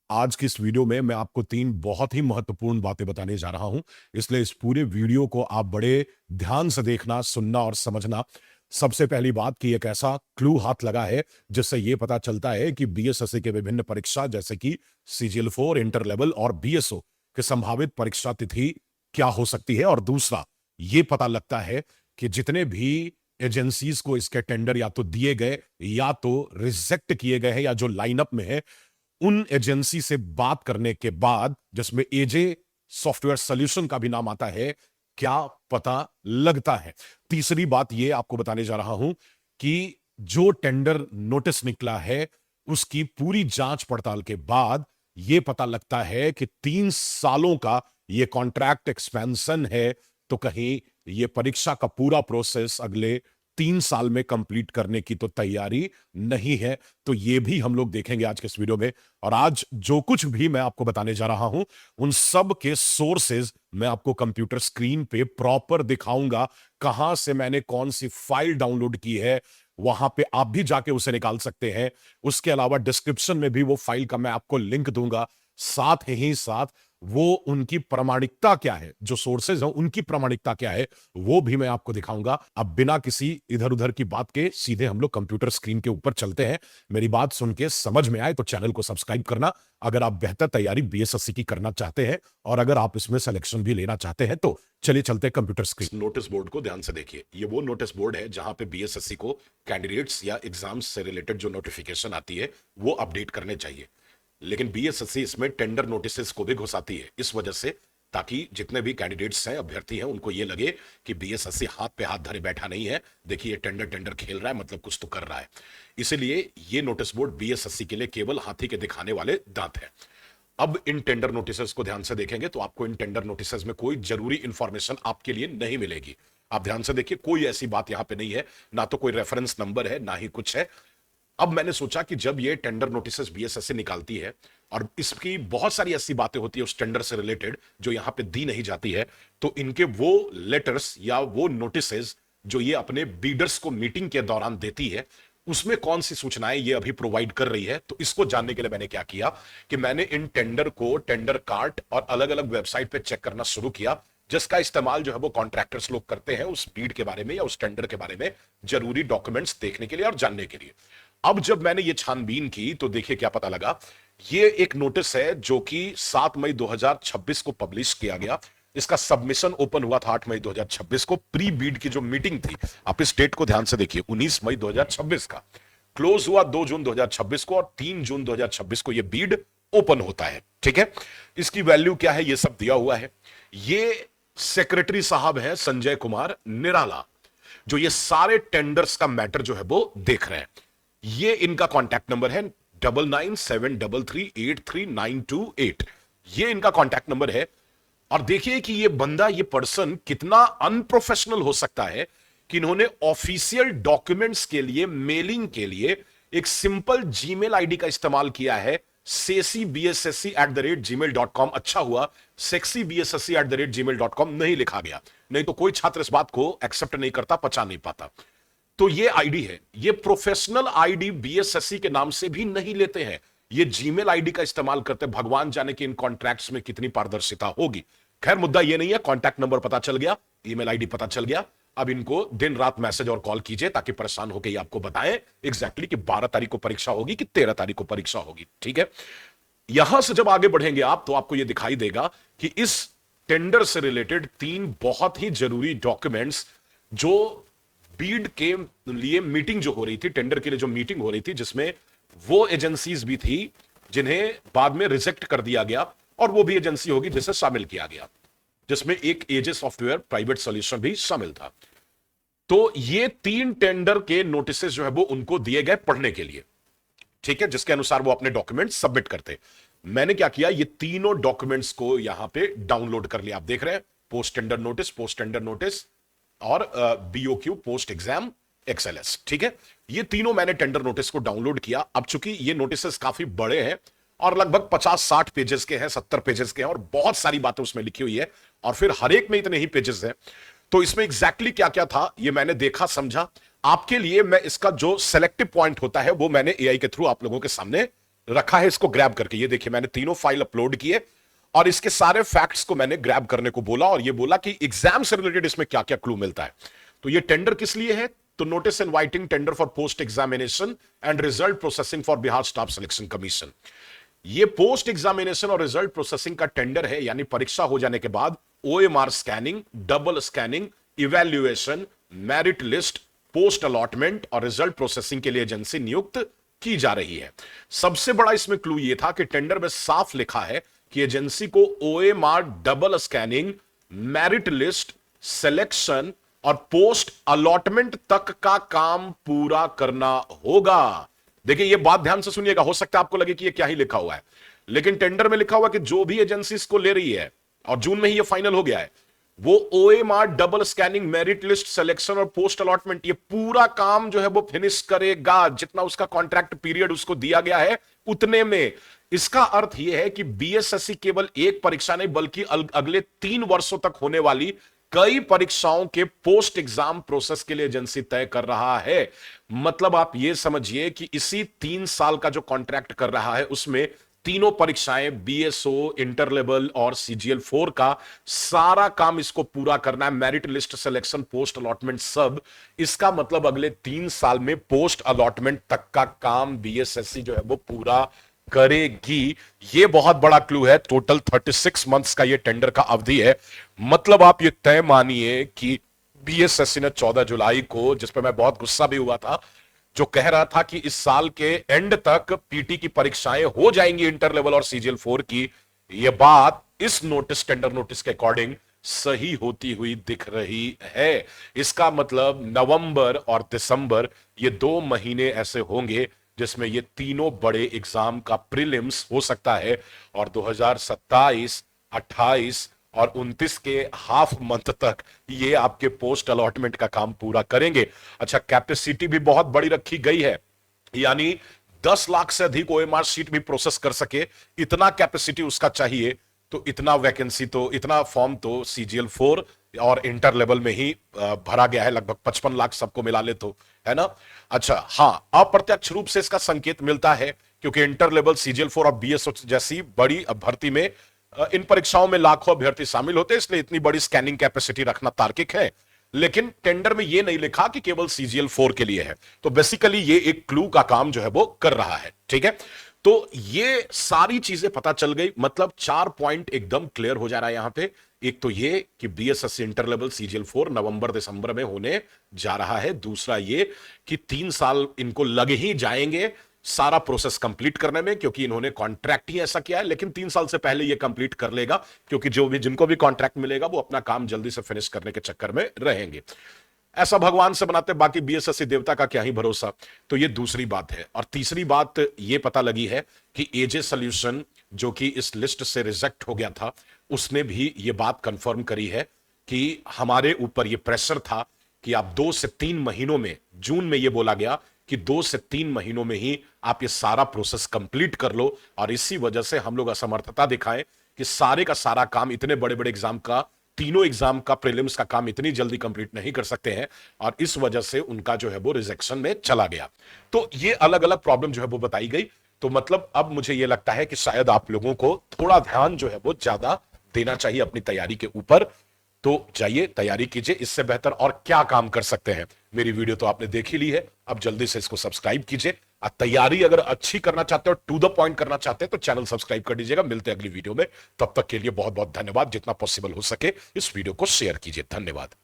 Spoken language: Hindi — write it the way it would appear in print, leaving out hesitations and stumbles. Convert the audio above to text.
आज की इस वीडियो में मैं आपको 3 बहुत ही महत्वपूर्ण बातें बताने जा रहा हूं, इसलिए इस पूरे वीडियो को आप बड़े ध्यान से देखना, सुनना और समझना। सबसे पहली बात कि एक ऐसा क्लू हाथ लगा है, जिससे ये पता चलता है कि बीएसएससी के विभिन्न परीक्षा जैसे कि सीजीएल 4, इंटर लेवल और बीएसओ की संभावित परीक्षा तिथि क्या हो सकती है। और दूसरा, ये पता लगता है कि जितने भी एजेंसीज को इसके टेंडर या तो दिए गए या तो रिजेक्ट किए गए हैं या जो लाइनअप में है, उन एजेंसी से बात करने के बाद, जिसमें एजे सॉफ्टवेयर सॉल्यूशन का भी नाम आता है, क्या पता लगता है। तीसरी बात यह आपको बताने जा रहा हूं कि जो टेंडर नोटिस निकला है, उसकी पूरी जांच पड़ताल के बाद यह पता लगता है कि 3 सालों का यह कॉन्ट्रैक्ट एक्सपेंशन है, तो कहीं यह परीक्षा का पूरा प्रोसेस अगले 3 साल में कंप्लीट करने की तो तैयारी नहीं है। तो ये भी हम लोग देखेंगे आज के इस वीडियो में। और आज जो कुछ भी मैं आपको बताने जा रहा हूं, उन सब के सोर्सेज मैं आपको कंप्यूटर स्क्रीन पे प्रॉपर दिखाऊंगा। कहां से मैंने कौन सी फाइल डाउनलोड की है, वहां पे आप भी जाके उसे निकाल सकते हैं। उसके अलावा डिस्क्रिप्शन में भी वो फाइल का मैं आपको लिंक दूंगा। साथ ही साथ वो उनकी प्रामाणिकता क्या है, जो सोर्सेज हैं उनकी प्रामाणिकता क्या है, वो भी मैं आपको दिखाऊंगा। अब बिना किसी इधर उधर की बात के सीधे हम लोग कंप्यूटर स्क्रीन के ऊपर चलते हैं। मेरी बात सुन के समझ में आए तो चैनल को सब्सक्राइब करना, अगर आप बेहतर तैयारी बीएसएससी की करना चाहते हैं और अगर आप इसमें सिलेक्शन भी लेना चाहते हैं। तो चलिए चलते हैं कंप्यूटर स्क्रीन। नोटिस बोर्ड को ध्यान से देखिए। ये वो नोटिस बोर्ड है जहां पे बीएसएससी को कैंडिडेट्स या एग्जाम्स से रिलेटेड जो नोटिफिकेशन आती है वो अपडेट करने चाहिए। लेकिन बीएसएससी इसमें टेंडर नोटिसेस को भी घुसाती है, इस वजह से ताकि जितने भी कैंडिडेट्स हैं, अभ्यर्थी हैं, उनको ये लगे कि बीएसएससी हाथ पे हाथ धरे बैठा नहीं है। देखिए ये टेंडर टेंडर खेल रहा है, मतलब कुछ तो कर रहा है। इसीलिए ये नोटिस बोर्ड बीएसएससी के लिए केवल हाथी के दिखाने वाले दांत है। अब इन टेंडर नोटिसेस को ध्यान से देखेंगे तो आपको इन टेंडर नोटिसेस में कोई जरूरी इंफॉर्मेशन आपके लिए नहीं मिलेगी। आप ध्यान से देखिए, कोई ऐसी बात यहां पे नहीं है, ना तो कोई रेफरेंस नंबर है, ना ही कुछ है। अब मैंने सोचा कि जब ये टेंडर नोटिसेस बीएसएससी निकालती है और इसकी बहुत सारी ऐसी बातें होती है उस टेंडर से रिलेटेड जो यहां पे दी नहीं जाती है, तो इनके वो लेटर्स या वो नोटिसेस जो ये अपने बीडर्स को मीटिंग के दौरान देती है, उसमें कौन सी सूचनाएं ये अभी प्रोवाइड कर रही है। तो इसको जानने के लिए मैंने क्या किया कि मैंने इन टेंडर को टेंडर कार्ट और अलग अलग वेबसाइट पे चेक करना शुरू किया, जिसका इस्तेमाल जो है वो कॉन्ट्रैक्टर्स लोग करते हैं उस बीड के बारे में या उस टेंडर के बारे में जरूरी डॉक्यूमेंट्स देखने के लिए और जानने के लिए। अब जब मैंने ये छानबीन की तो देखिए क्या पता लगा। ये एक नोटिस है जो कि 7 मई 2026 को पब्लिश किया गया। इसका सबमिशन ओपन हुआ था 8 मई 2026 को। प्री बीड की जो मीटिंग थी, आप इस डेट को ध्यान से देखिए, 19 मई 2026 का क्लोज हुआ 2 जून 2026 को, और 3 जून 2026 को ये बीड ओपन होता है। ठीक है, इसकी वैल्यू क्या है ये सब दिया हुआ है। ये सेक्रेटरी साहब है संजय कुमार निराला, जो ये सारे टेंडर्स का मैटर जो है वो देख रहे हैं। ये इनका कांटेक्ट नंबर है 9973383928। ये इनका कांटेक्ट नंबर है। और देखिए कि ये बंदा, ये पर्सन कितना अनप्रोफेशनल हो सकता है कि इन्होंने ऑफिशियल डॉक्यूमेंट्स के लिए मेलिंग के लिए एक सिंपल जीमेल आईडी का इस्तेमाल किया है, sesibssc@gmail.com। अच्छा हुआ sexybssc@gmail.com नहीं लिखा गया, नहीं तो कोई छात्र इस बात को एक्सेप्ट नहीं करता, पचा नहीं पाता। तो ये आईडी है, ये प्रोफेशनल आईडी बीएसएससी के नाम से भी नहीं लेते हैं, ये जीमेल आईडी का इस्तेमाल करते हैं। भगवान जाने कि इन कॉन्ट्रैक्ट्स में कितनी पारदर्शिता होगी। खैर मुद्दा ये नहीं है, कॉन्टैक्ट नंबर पता चल गया, ईमेल आईडी पता चल गया। अब इनको दिन रात मैसेज और कॉल कीजिए ताकि परेशान होकर ये आपको बताएं एग्जैक्टली कि 12 तारीख को परीक्षा होगी कि 13 तारीख को परीक्षा होगी। ठीक है, यहां से जब आगे बढ़ेंगे आप तो आपको यह दिखाई देगा कि इस टेंडर से रिलेटेड 3 बहुत ही जरूरी डॉक्यूमेंट्स जो बीड के लिए मीटिंग जो हो रही थी, टेंडर के लिए जो मीटिंग हो रही थी, जिसमें वो एजेंसीज भी थी जिन्हें बाद में रिजेक्ट कर दिया गया, और वो भी एजेंसी होगी जिसे शामिल किया गया, जिसमें एक एजे सॉफ्टवेयर प्राइवेट सॉल्यूशन भी शामिल था। तो ये 3 टेंडर के नोटिसेस जो है वो उनको दिए गए पढ़ने के लिए। ठीक है, जिसके अनुसार वो अपने डॉक्यूमेंट सबमिट करते। मैंने क्या किया, ये तीनों डॉक्यूमेंट्स को यहां पे डाउनलोड कर लिया। आप देख रहे हैं, post tender notice, post tender notice और बीओक्यू पोस्ट एग्जाम एक्सएलएस। ठीक है, ये तीनों मैंने टेंडर नोटिस को डाउनलोड किया। अब चूंकि ये नोटिसेस काफी बड़े हैं और लगभग 50-60 पेजेस के हैं, 70 पेजेस के हैं, और बहुत सारी बातें उसमें लिखी हुई है, और फिर हर एक में इतने ही पेजेस हैं, तो इसमें एग्जैक्टली क्या क्या था ये मैंने देखा, समझा। आपके लिए मैं इसका जो सेलेक्टिव पॉइंट होता है वो मैंने एआई के थ्रू आप लोगों के सामने रखा है इसको ग्रैब करके। ये देखिए मैंने तीनों फाइल अपलोड किए और इसके सारे फैक्ट्स को मैंने ग्रैब करने को बोला और ये बोला कि एग्जाम से रिलेटेड इसमें क्या क्या क्लू मिलता है। तो ये टेंडर किस लिए है? तो notice inviting tender for post examination and result processing for Bihar staff selection commission. ये पोस्ट एग्जामिनेशन और रिजल्ट प्रोसेसिंग का टेंडर है, यानी परीक्षा हो जाने के बाद OMR scanning, double scanning, evaluation, merit list, post allotment और रिजल्ट प्रोसेसिंग के लिए एजेंसी नियुक्त की जा रही है। सबसे बड़ा इसमें क्लू यह था कि टेंडर में साफ लिखा है कि एजेंसी को OMR, double scanning, merit list, selection और पोस्ट अलॉटमेंट तक का काम पूरा करना होगा। देखिए ये बात ध्यान से सुनिएगा, हो सकता है आपको लगे कि ये क्या ही लिखा हुआ है, लेकिन टेंडर में लिखा हुआ कि जो भी एजेंसी इसको ले रही है, और जून में ही ये फाइनल हो गया है, वो OMR, double scanning, merit list, selection और पोस्ट अलॉटमेंट, ये पूरा काम जो है वो फिनिश करेगा जितना उसका कॉन्ट्रैक्ट पीरियड उसको दिया गया है उतने में। इसका अर्थ यह है कि बीएसएससी केवल एक परीक्षा नहीं बल्कि अगले 3 वर्षों तक होने वाली कई परीक्षाओं के पोस्ट एग्जाम प्रोसेस के लिए एजेंसी तय कर रहा है। मतलब आप यह समझिए कि इसी 3 साल का जो कॉन्ट्रैक्ट कर रहा है उसमें तीनों परीक्षाएं, बीएसओ, इंटर लेवल और सीजीएल 4 का सारा काम इसको पूरा करना है। Merit list, selection, post allotment सब। इसका मतलब अगले 3 साल में पोस्ट अलॉटमेंट तक का काम बीएसएससी जो है वो पूरा करेगी। ये बहुत बड़ा क्लू है। टोटल 36 मंथ्स का ये टेंडर का अवधि है। मतलब आप ये तय मानिए कि बीएसएससी ने 14 जुलाई को, जिस पर मैं बहुत गुस्सा भी हुआ था, जो कह रहा था कि इस साल के एंड तक पीटी की परीक्षाएं हो जाएंगी इंटर लेवल और सीजीएल 4 की, यह बात इस नोटिस, टेंडर नोटिस के अकॉर्डिंग सही होती हुई दिख रही है। इसका मतलब नवंबर और दिसंबर, ये 2 महीने ऐसे होंगे जिसमें ये तीनों बड़े एग्जाम का प्रीलिम्स हो सकता है और 2027, 28 और 29 के हाफ मंथ तक ये आपके पोस्ट अलॉटमेंट का काम पूरा करेंगे। अच्छा, कैपेसिटी भी बहुत बड़ी रखी गई है, यानी 10 लाख से अधिक ओएमआर शीट भी प्रोसेस कर सके, इतना कैपेसिटी उसका चाहिए। तो इतना वैकेंसी, तो इतना फॉर्म तो सीजीएल 4 और इंटर लेवल में ही भरा गया है, लगभग 55 लाख सबको मिला ले तो, है ना। अच्छा हाँ, अप्रत्यक्ष रूप से इसका संकेत मिलता है क्योंकि इंटर लेवल, सीजीएल 4 और बीएसओ जैसी बड़ी भर्ती में इन परीक्षाओं में लाखों अभ्यर्थी शामिल होते हैं, इसलिए इतनी बड़ी स्कैनिंग कैपेसिटी रखना तार्किक है। लेकिन टेंडर में यह नहीं लिखा कि केवल सीजीएल 4 के लिए है। तो बेसिकली ये एक क्लू का काम जो है वो कर रहा है। ठीक है, तो ये सारी चीजें पता चल गई। मतलब 4 पॉइंट एकदम क्लियर हो जा रहा है यहां पे। एक तो ये कि बीएसएससी इंटर लेवल सीजीएल 4 नवंबर दिसंबर में होने जा रहा है। दूसरा ये कि 3 साल इनको लग ही जाएंगे सारा प्रोसेस कंप्लीट करने में, क्योंकि इन्होंने कॉन्ट्रैक्ट ही ऐसा किया है। लेकिन 3 साल से पहले ये कंप्लीट कर लेगा, क्योंकि जो भी, जिनको भी कॉन्ट्रैक्ट मिलेगा वो अपना काम जल्दी से फिनिश करने के चक्कर में रहेंगे। ऐसा भगवान से बनाते, बाकी बीएसएससी देवता का क्या ही भरोसा। तो ये दूसरी बात है। और तीसरी बात ये पता लगी है कि एजे सॉल्यूशन, जो कि इस लिस्ट से रिजेक्ट हो गया था, उसने भी ये बात कंफर्म करी है कि हमारे ऊपर ये प्रेशर था कि आप 2 से 3 महीनों में, जून में ये बोला गया कि 2 से 3 महीनों में ही आप ये सारा प्रोसेस कंप्लीट कर लो। और इसी वजह से हम लोग असमर्थता दिखाएं कि सारे का सारा काम, इतने बड़े बड़े एग्जाम का, तीनों एग्जाम का प्रीलिम्स का काम इतनी जल्दी कंप्लीट नहीं कर सकते हैं, और इस वजह से उनका जो है वो रिजेक्शन में चला गया। तो ये अलग अलग प्रॉब्लम जो है वो बताई गई। तो मतलब अब मुझे ये लगता है कि शायद आप लोगों को थोड़ा ध्यान जो है वो ज्यादा देना चाहिए अपनी तैयारी के ऊपर। तो जाइए तैयारी कीजिए। इससे बेहतर और क्या काम कर सकते हैं। मेरी वीडियो तो आपने देख ही ली है, अब जल्दी से इसको सब्सक्राइब कीजिए। तैयारी अगर अच्छी करना चाहते हो, टू द पॉइंट करना चाहते हैं, तो चैनल सब्सक्राइब कर दीजिएगा। मिलते हैं अगली वीडियो में, तब तक के लिए बहुत बहुत धन्यवाद। जितना पॉसिबल हो सके इस वीडियो को शेयर कीजिए। धन्यवाद।